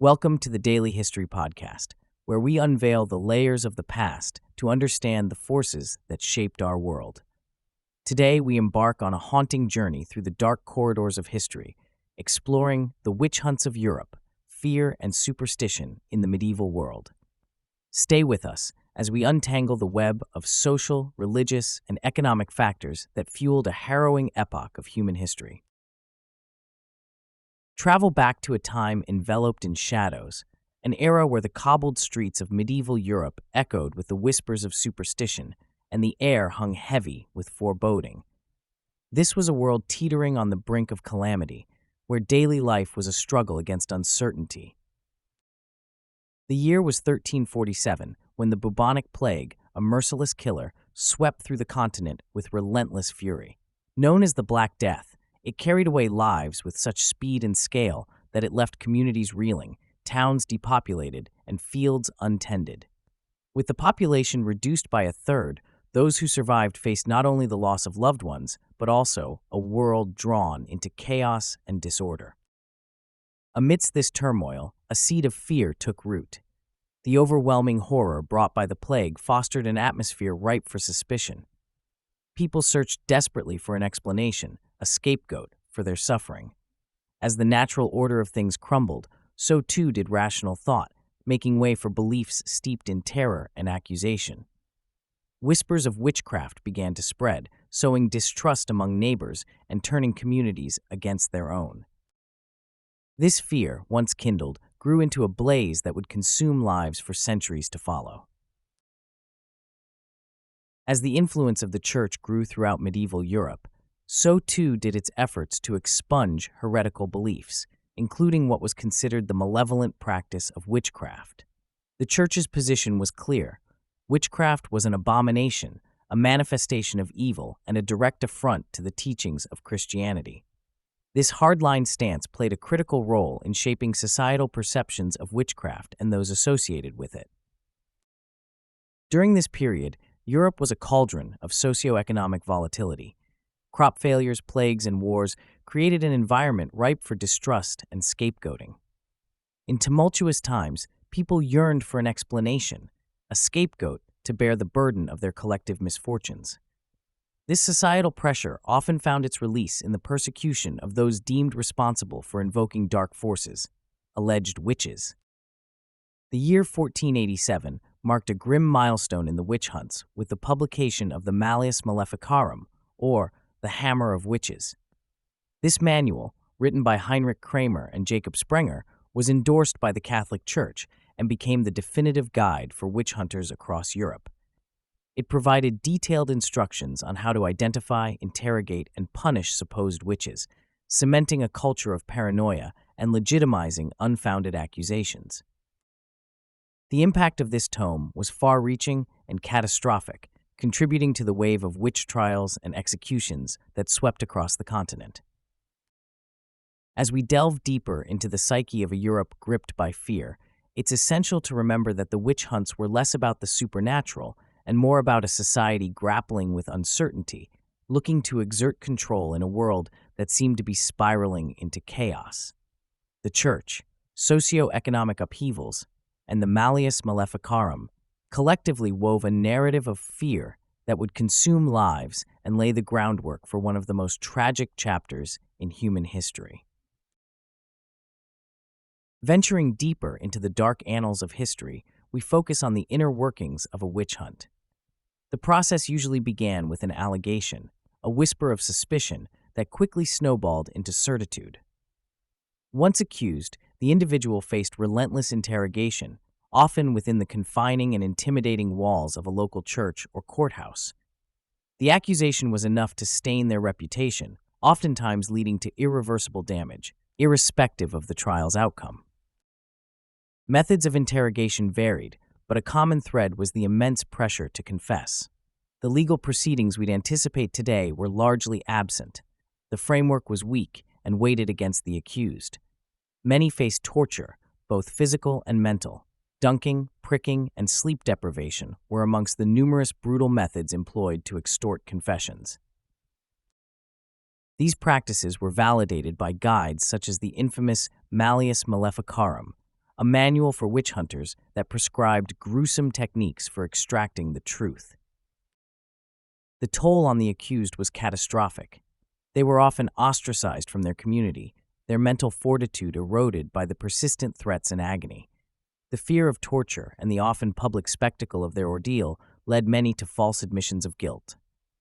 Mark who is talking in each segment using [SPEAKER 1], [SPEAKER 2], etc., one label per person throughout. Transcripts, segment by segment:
[SPEAKER 1] Welcome to the Daily History Podcast, where we unveil the layers of the past to understand the forces that shaped our world. Today, we embark on a haunting journey through the dark corridors of history, exploring the witch hunts of Europe, fear and superstition in the medieval world. Stay with us as we untangle the web of social, religious, and economic factors that fueled a harrowing epoch of human history. Travel back to a time enveloped in shadows, an era where the cobbled streets of medieval Europe echoed with the whispers of superstition and the air hung heavy with foreboding. This was a world teetering on the brink of calamity, where daily life was a struggle against uncertainty. The year was 1347, when the bubonic plague, a merciless killer, swept through the continent with relentless fury. Known as the Black Death, it carried away lives with such speed and scale that it left communities reeling, towns depopulated, and fields untended. With the population reduced by a third, those who survived faced not only the loss of loved ones, but also a world drawn into chaos and disorder. Amidst this turmoil, a seed of fear took root. The overwhelming horror brought by the plague fostered an atmosphere ripe for suspicion. People searched desperately for an explanation, a scapegoat for their suffering. As the natural order of things crumbled, so too did rational thought, making way for beliefs steeped in terror and accusation. Whispers of witchcraft began to spread, sowing distrust among neighbors and turning communities against their own. This fear, once kindled, grew into a blaze that would consume lives for centuries to follow. As the influence of the Church grew throughout medieval Europe, so too did its efforts to expunge heretical beliefs, including what was considered the malevolent practice of witchcraft. The Church's position was clear. Witchcraft was an abomination, a manifestation of evil, and a direct affront to the teachings of Christianity. This hardline stance played a critical role in shaping societal perceptions of witchcraft and those associated with it. During this period, Europe was a cauldron of socioeconomic volatility. Crop failures, plagues, and wars created an environment ripe for distrust and scapegoating. In tumultuous times, people yearned for an explanation, a scapegoat to bear the burden of their collective misfortunes. This societal pressure often found its release in the persecution of those deemed responsible for invoking dark forces, alleged witches. The year 1487 marked a grim milestone in the witch hunts with the publication of the Malleus Maleficarum, or the Hammer of Witches. This manual, written by Heinrich Kramer and Jacob Sprenger, was endorsed by the Catholic Church and became the definitive guide for witch hunters across Europe. It provided detailed instructions on how to identify, interrogate, and punish supposed witches, cementing a culture of paranoia and legitimizing unfounded accusations. The impact of this tome was far-reaching and catastrophic, contributing to the wave of witch trials and executions that swept across the continent. As we delve deeper into the psyche of a Europe gripped by fear, it's essential to remember that the witch hunts were less about the supernatural and more about a society grappling with uncertainty, looking to exert control in a world that seemed to be spiraling into chaos. The Church, socio-economic upheavals, and the Malleus Maleficarum collectively wove a narrative of fear that would consume lives and lay the groundwork for one of the most tragic chapters in human history. Venturing deeper into the dark annals of history, we focus on the inner workings of a witch hunt. The process usually began with an allegation, a whisper of suspicion that quickly snowballed into certitude. Once accused, the individual faced relentless interrogation, often within the confining and intimidating walls of a local church or courthouse. The accusation was enough to stain their reputation, oftentimes leading to irreversible damage, irrespective of the trial's outcome. Methods of interrogation varied, but a common thread was the immense pressure to confess. The legal proceedings we'd anticipate today were largely absent. The framework was weak and weighted against the accused. Many faced torture, both physical and mental. Dunking, pricking, and sleep deprivation were amongst the numerous brutal methods employed to extort confessions. These practices were validated by guides such as the infamous Malleus Maleficarum, a manual for witch hunters that prescribed gruesome techniques for extracting the truth. The toll on the accused was catastrophic. They were often ostracized from their community, their mental fortitude eroded by the persistent threats and agony. The fear of torture and the often public spectacle of their ordeal led many to false admissions of guilt.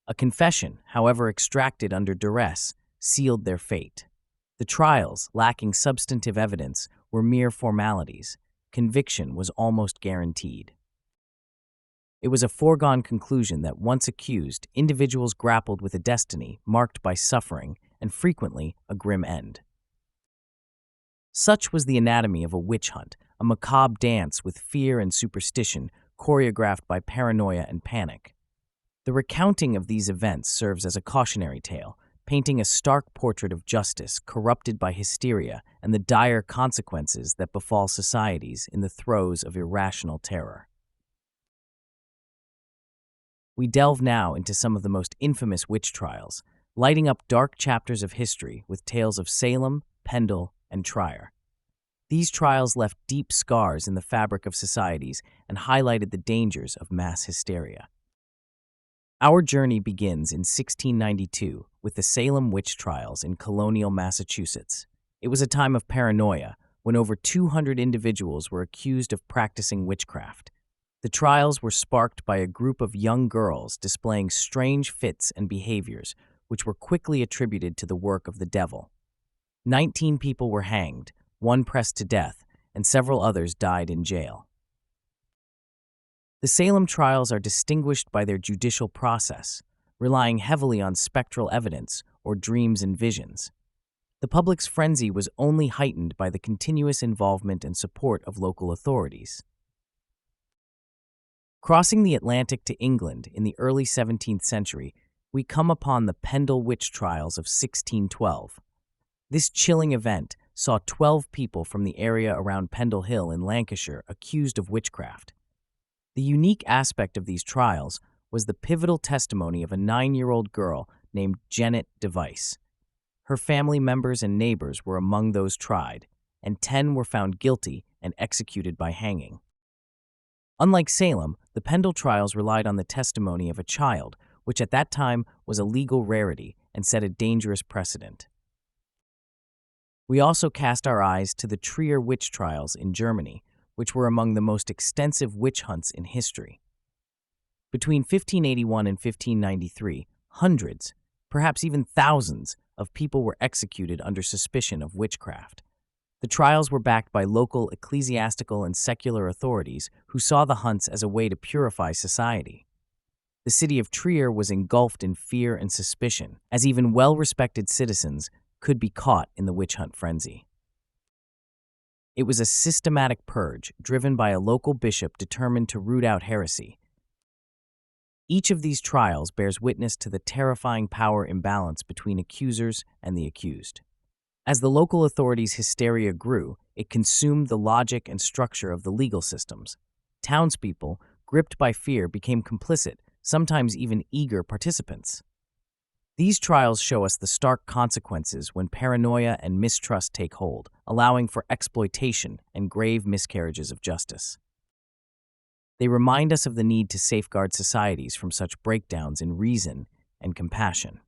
[SPEAKER 1] A confession, however extracted under duress, sealed their fate. The trials, lacking substantive evidence, were mere formalities. Conviction was almost guaranteed. It was a foregone conclusion that once accused, individuals grappled with a destiny marked by suffering and frequently a grim end. Such was the anatomy of a witch hunt, a macabre dance with fear and superstition choreographed by paranoia and panic. The recounting of these events serves as a cautionary tale, painting a stark portrait of justice corrupted by hysteria and the dire consequences that befall societies in the throes of irrational terror. We delve now into some of the most infamous witch trials, lighting up dark chapters of history with tales of Salem, Pendle, and Trier. These trials left deep scars in the fabric of societies and highlighted the dangers of mass hysteria. Our journey begins in 1692 with the Salem Witch Trials in colonial Massachusetts. It was a time of paranoia when over 200 individuals were accused of practicing witchcraft. The trials were sparked by a group of young girls displaying strange fits and behaviors, which were quickly attributed to the work of the devil. 19 people were hanged, one pressed to death, and several others died in jail. The Salem trials are distinguished by their judicial process, relying heavily on spectral evidence or dreams and visions. The public's frenzy was only heightened by the continuous involvement and support of local authorities. Crossing the Atlantic to England in the early 17th century, we come upon the Pendle Witch Trials of 1612. This chilling event saw 12 people from the area around Pendle Hill in Lancashire accused of witchcraft. The unique aspect of these trials was the pivotal testimony of a 9-year-old girl named Janet Device. Her family members and neighbors were among those tried, and 10 were found guilty and executed by hanging. Unlike Salem, the Pendle trials relied on the testimony of a child, which at that time was a legal rarity and set a dangerous precedent. We also cast our eyes to the Trier witch trials in Germany, which were among the most extensive witch hunts in history. Between 1581 and 1593, hundreds, perhaps even thousands, of people were executed under suspicion of witchcraft. The trials were backed by local ecclesiastical and secular authorities who saw the hunts as a way to purify society. The city of Trier was engulfed in fear and suspicion, as even well-respected citizens could be caught in the witch hunt frenzy. It was a systematic purge driven by a local bishop determined to root out heresy. Each of these trials bears witness to the terrifying power imbalance between accusers and the accused. As the local authorities' hysteria grew, it consumed the logic and structure of the legal systems. Townspeople, gripped by fear, became complicit, sometimes even eager participants. These trials show us the stark consequences when paranoia and mistrust take hold, allowing for exploitation and grave miscarriages of justice. They remind us of the need to safeguard societies from such breakdowns in reason and compassion.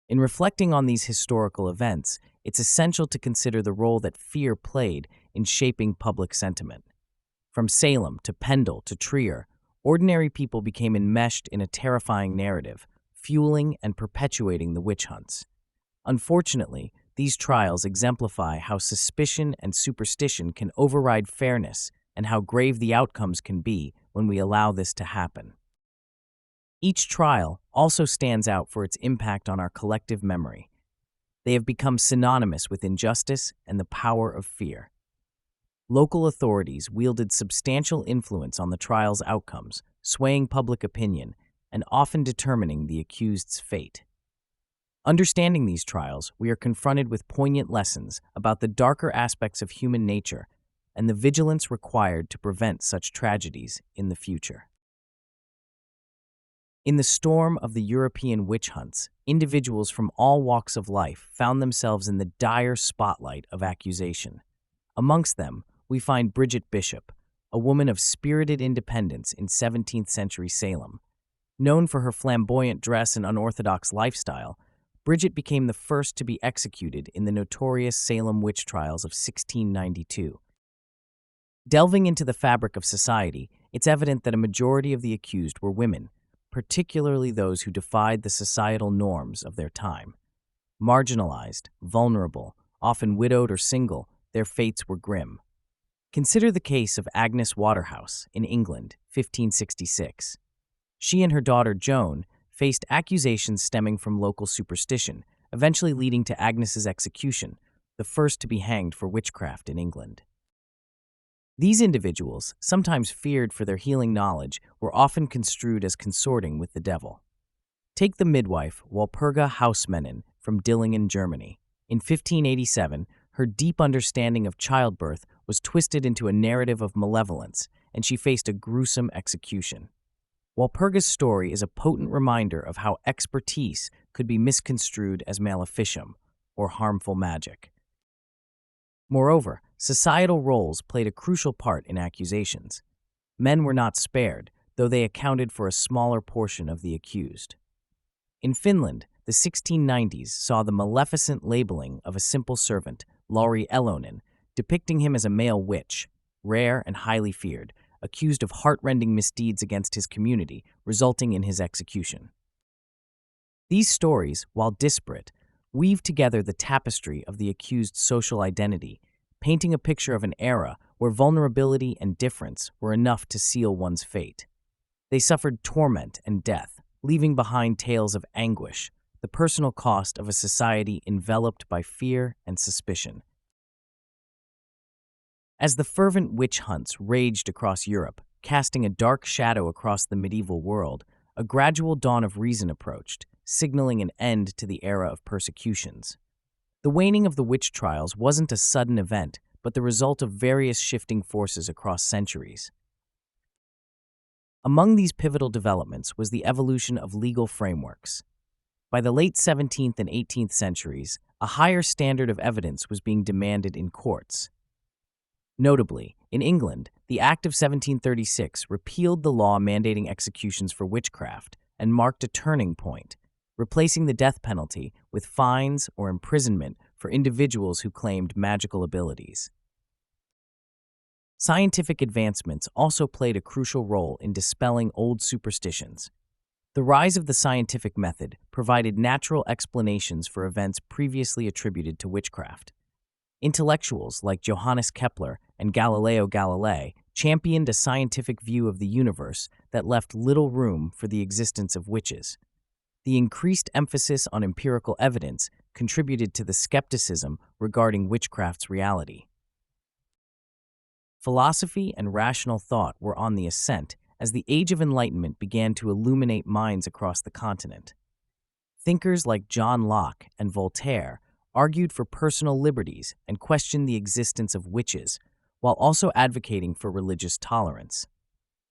[SPEAKER 1] In reflecting on these historical events, it's essential to consider the role that fear played in shaping public sentiment. From Salem to Pendle to Trier, ordinary people became enmeshed in a terrifying narrative, fueling and perpetuating the witch hunts. Unfortunately, these trials exemplify how suspicion and superstition can override fairness and how grave the outcomes can be when we allow this to happen. Each trial also stands out for its impact on our collective memory. They have become synonymous with injustice and the power of fear. Local authorities wielded substantial influence on the trial's outcomes, swaying public opinion and often determining the accused's fate. Understanding these trials, we are confronted with poignant lessons about the darker aspects of human nature and the vigilance required to prevent such tragedies in the future. In the storm of the European witch hunts, individuals from all walks of life found themselves in the dire spotlight of accusation. Amongst them, we find Bridget Bishop, a woman of spirited independence in 17th century Salem. Known for her flamboyant dress and unorthodox lifestyle, Bridget became the first to be executed in the notorious Salem Witch Trials of 1692. Delving into the fabric of society, it's evident that a majority of the accused were women, particularly those who defied the societal norms of their time. Marginalized, vulnerable, often widowed or single, their fates were grim. Consider the case of Agnes Waterhouse in England, 1566. She and her daughter Joan faced accusations stemming from local superstition, eventually leading to Agnes's execution, the first to be hanged for witchcraft in England. These individuals, sometimes feared for their healing knowledge, were often construed as consorting with the devil. Take the midwife Walpurga Hausmannen from Dillingen, Germany. In 1587, her deep understanding of childbirth was twisted into a narrative of malevolence, and she faced a gruesome execution. Walpurga's story is a potent reminder of how expertise could be misconstrued as maleficium, or harmful magic. Moreover, societal roles played a crucial part in accusations. Men were not spared, though they accounted for a smaller portion of the accused. In Finland, the 1690s saw the maleficent labeling of a simple servant, Lauri Elonen, depicting him as a male witch, rare and highly feared, accused of heart-rending misdeeds against his community, resulting in his execution. These stories, while disparate, weave together the tapestry of the accused's social identity, painting a picture of an era where vulnerability and difference were enough to seal one's fate. They suffered torment and death, leaving behind tales of anguish, the personal cost of a society enveloped by fear and suspicion. As the fervent witch hunts raged across Europe, casting a dark shadow across the medieval world, a gradual dawn of reason approached, signaling an end to the era of persecutions. The waning of the witch trials wasn't a sudden event, but the result of various shifting forces across centuries. Among these pivotal developments was the evolution of legal frameworks. By the late 17th and 18th centuries, a higher standard of evidence was being demanded in courts. Notably, in England, the Act of 1736 repealed the law mandating executions for witchcraft and marked a turning point, replacing the death penalty with fines or imprisonment for individuals who claimed magical abilities. Scientific advancements also played a crucial role in dispelling old superstitions. The rise of the scientific method provided natural explanations for events previously attributed to witchcraft. Intellectuals like Johannes Kepler and Galileo Galilei championed a scientific view of the universe that left little room for the existence of witches. The increased emphasis on empirical evidence contributed to the skepticism regarding witchcraft's reality. Philosophy and rational thought were on the ascent as the Age of Enlightenment began to illuminate minds across the continent. Thinkers like John Locke and Voltaire argued for personal liberties and questioned the existence of witches, while also advocating for religious tolerance.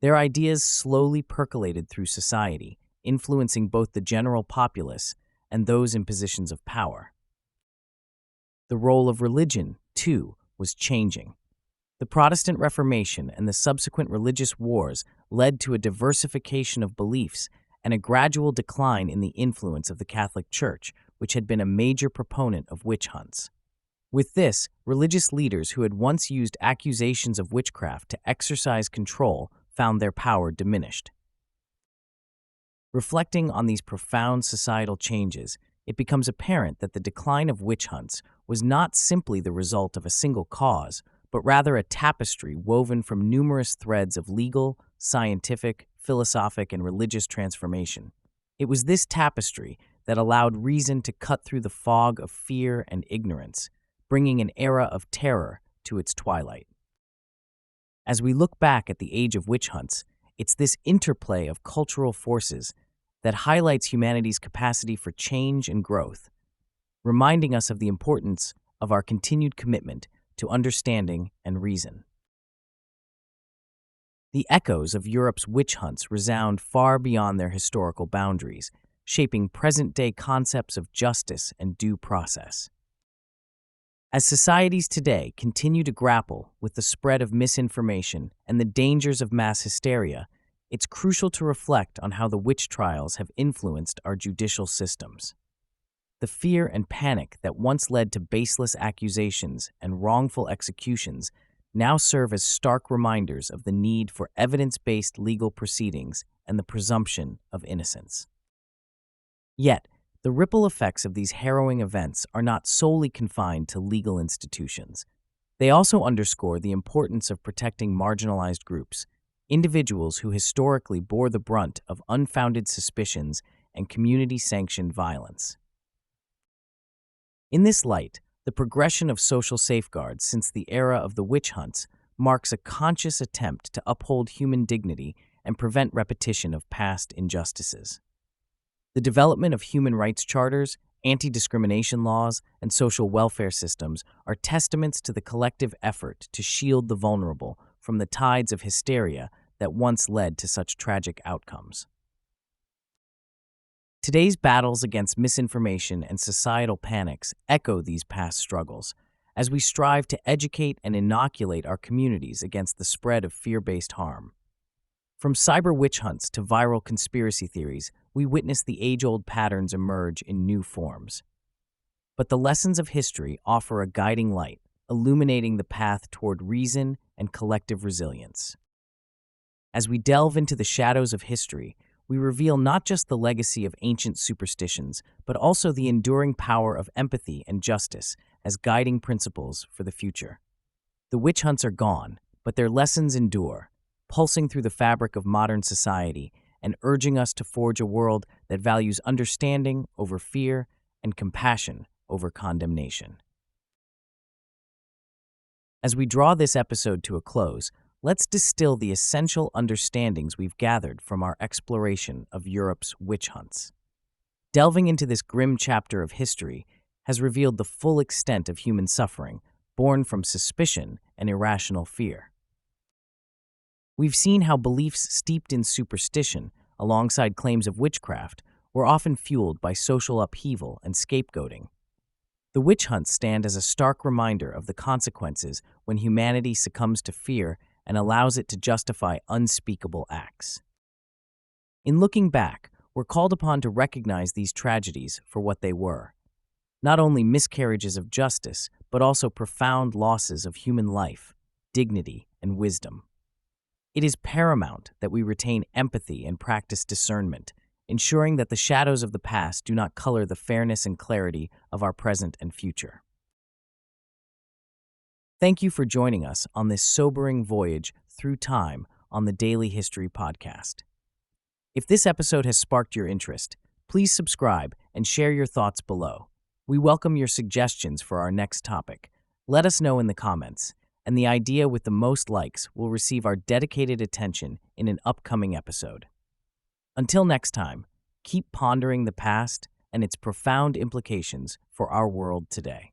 [SPEAKER 1] Their ideas slowly percolated through society, influencing both the general populace and those in positions of power. The role of religion, too, was changing. The Protestant Reformation and the subsequent religious wars led to a diversification of beliefs and a gradual decline in the influence of the Catholic Church, which had been a major proponent of witch hunts. With this, religious leaders who had once used accusations of witchcraft to exercise control found their power diminished. Reflecting on these profound societal changes, it becomes apparent that the decline of witch hunts was not simply the result of a single cause, but rather a tapestry woven from numerous threads of legal, scientific, philosophic, and religious transformation. It was this tapestry that allowed reason to cut through the fog of fear and ignorance, bringing an era of terror to its twilight. As we look back at the age of witch hunts, it's this interplay of cultural forces that highlights humanity's capacity for change and growth, reminding us of the importance of our continued commitment to understanding and reason. The echoes of Europe's witch hunts resound far beyond their historical boundaries, shaping present-day concepts of justice and due process. As societies today continue to grapple with the spread of misinformation and the dangers of mass hysteria, it's crucial to reflect on how the witch trials have influenced our judicial systems. The fear and panic that once led to baseless accusations and wrongful executions now serve as stark reminders of the need for evidence-based legal proceedings and the presumption of innocence. Yet, the ripple effects of these harrowing events are not solely confined to legal institutions. They also underscore the importance of protecting marginalized groups, individuals who historically bore the brunt of unfounded suspicions and community-sanctioned violence. In this light, the progression of social safeguards since the era of the witch hunts marks a conscious attempt to uphold human dignity and prevent repetition of past injustices. The development of human rights charters, anti-discrimination laws, and social welfare systems are testaments to the collective effort to shield the vulnerable from the tides of hysteria that once led to such tragic outcomes. Today's battles against misinformation and societal panics echo these past struggles as we strive to educate and inoculate our communities against the spread of fear-based harm. From cyber witch hunts to viral conspiracy theories, we witness the age-old patterns emerge in new forms. But the lessons of history offer a guiding light, illuminating the path toward reason and collective resilience. As we delve into the shadows of history, we reveal not just the legacy of ancient superstitions, but also the enduring power of empathy and justice as guiding principles for the future. The witch hunts are gone, but their lessons endure, pulsing through the fabric of modern society and urging us to forge a world that values understanding over fear and compassion over condemnation. As we draw this episode to a close, let's distill the essential understandings we've gathered from our exploration of Europe's witch hunts. Delving into this grim chapter of history has revealed the full extent of human suffering, born from suspicion and irrational fear. We've seen how beliefs steeped in superstition, alongside claims of witchcraft, were often fueled by social upheaval and scapegoating. The witch hunts stand as a stark reminder of the consequences when humanity succumbs to fear and allows it to justify unspeakable acts. In looking back, we're called upon to recognize these tragedies for what they were. Not only miscarriages of justice, but also profound losses of human life, dignity, and wisdom. It is paramount that we retain empathy and practice discernment, ensuring that the shadows of the past do not color the fairness and clarity of our present and future. Thank you for joining us on this sobering voyage through time on the Daily History Podcast. If this episode has sparked your interest, please subscribe and share your thoughts below. We welcome your suggestions for our next topic. Let us know in the comments, and the idea with the most likes will receive our dedicated attention in an upcoming episode. Until next time, keep pondering the past and its profound implications for our world today.